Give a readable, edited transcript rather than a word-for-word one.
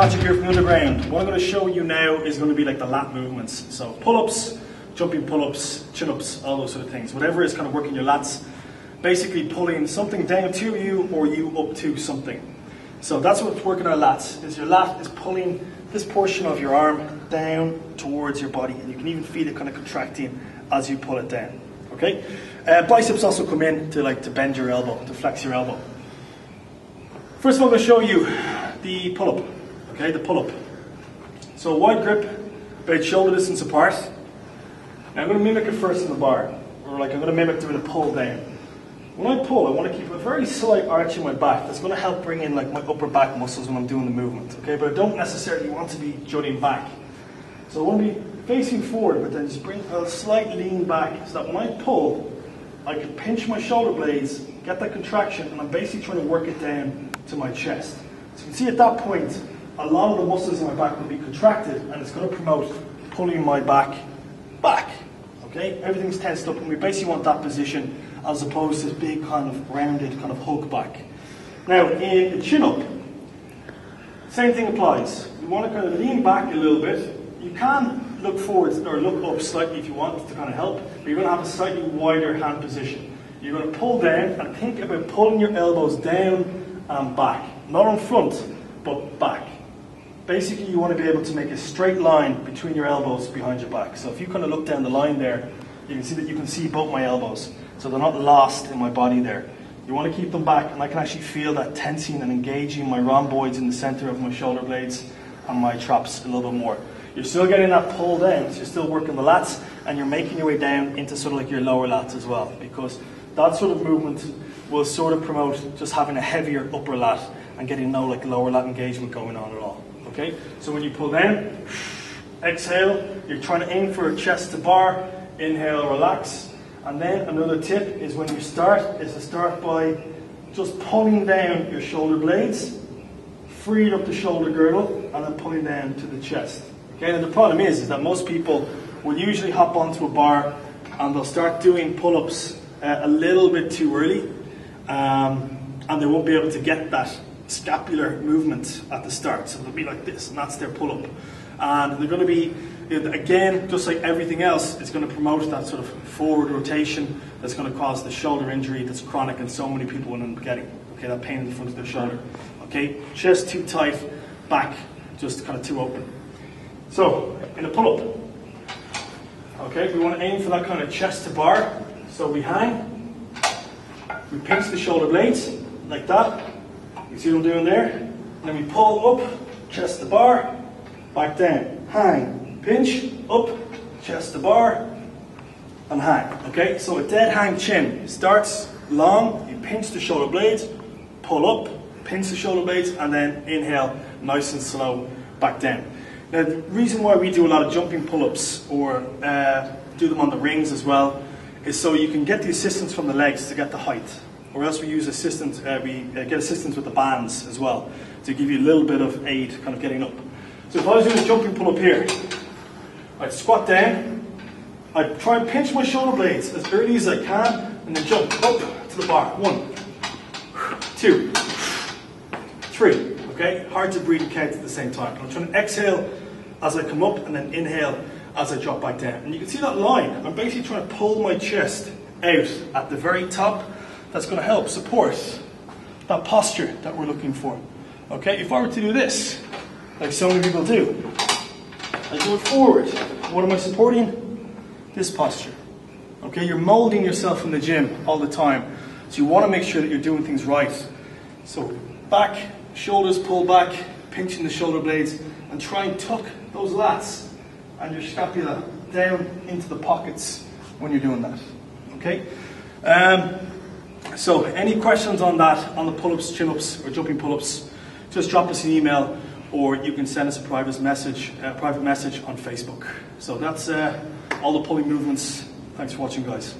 Magic here from the underground. What I'm going to show you now is going to be like the lat movements. So pull-ups, jumping pull-ups, chin-ups, all those sort of things. Whatever is kind of working your lats. Basically pulling something down to you or you up to something. So that's what's working our lats, is your lat is pulling this portion of your arm down towards your body. And you can even feel it kind of contracting as you pull it down. Okay? Biceps also come in to bend your elbow, to flex your elbow. First of all, I'm going to show you the pull-up. Okay, the pull-up. So wide grip, about shoulder distance apart. Now I'm going to mimic it first in the bar, or I'm going to mimic doing a pull down. When I pull, I want to keep a very slight arch in my back. That's going to help bring in like my upper back muscles when I'm doing the movement. Okay, but I don't necessarily want to be jutting back. So I want to be facing forward, but then just bring a slight lean back, so that when I pull, I can pinch my shoulder blades, get that contraction, and I'm basically trying to work it down to my chest. So you can see at that point, a lot of the muscles in my back will be contracted, and it's going to promote pulling my back back. Okay, everything's tensed up, and we basically want that position as opposed to this big kind of rounded kind of hug back. Now, in a chin-up, same thing applies. You want to kind of lean back a little bit. You can look forwards or look up slightly if you want to kind of help, but you're going to have a slightly wider hand position. You're going to pull down and think about pulling your elbows down and back. Not on front, but back. Basically, you want to be able to make a straight line between your elbows behind your back. So if you kind of look down the line there, you can see that you can see both my elbows. So they're not lost in my body there. You want to keep them back, and I can actually feel that tensing and engaging my rhomboids in the center of my shoulder blades and my traps a little bit more. You're still getting that pull down, so you're still working the lats, and you're making your way down into sort of like your lower lats as well, because that sort of movement will sort of promote just having a heavier upper lat and getting no like lower lat engagement going on at all. Okay, so when you pull down, exhale, you're trying to aim for a chest to bar, inhale, relax. And then another tip is when you start, is to start by just pulling down your shoulder blades, freeing up the shoulder girdle, and then pulling down to the chest. Okay, and the problem is that most people will usually hop onto a bar and they'll start doing pull-ups a little bit too early, and they won't be able to get that scapular movement at the start. So they'll be like this, and that's their pull-up. And they're going to be, again, just like everything else, it's going to promote that sort of forward rotation that's going to cause the shoulder injury that's chronic and so many people will end up getting. Okay, that pain in the front of their shoulder. Okay, chest too tight, back just kind of too open. So, in a pull-up, okay, we want to aim for that kind of chest to bar. So we hang, we pinch the shoulder blades, like that. You see what I'm doing there? And then we pull up, chest to bar, back down, hang, pinch, up, chest to bar, and hang. Okay, so a dead hang chin starts long, you pinch the shoulder blades, pull up, pinch the shoulder blades, and then inhale, nice and slow, back down. Now, the reason why we do a lot of jumping pull-ups, or do them on the rings as well, is so you can get the assistance from the legs to get the height. Or else we use assistance, we get assistance with the bands as well, to give you a little bit of aid kind of getting up. So if I was doing a jumping pull-up here, I'd squat down, I'd try and pinch my shoulder blades as early as I can, and then jump up to the bar. 1, 2, 3. Okay, hard to breathe and count at the same time. I'm trying to exhale as I come up, and then inhale as I drop back down. And you can see that line. I'm basically trying to pull my chest out at the very top. That's going to help support that posture that we're looking for. Okay, if I were to do this, like so many people do, I go forward. What am I supporting? This posture. Okay, you're molding yourself in the gym all the time. So you want to make sure that you're doing things right. So back, shoulders pull back, pinching the shoulder blades, and try and tuck those lats and your scapula down into the pockets when you're doing that. Okay? So any questions on that, on the pull-ups, chin-ups, or jumping pull-ups, just drop us an email, or you can send us a private message on Facebook. So that's all the pulling movements. Thanks for watching, guys.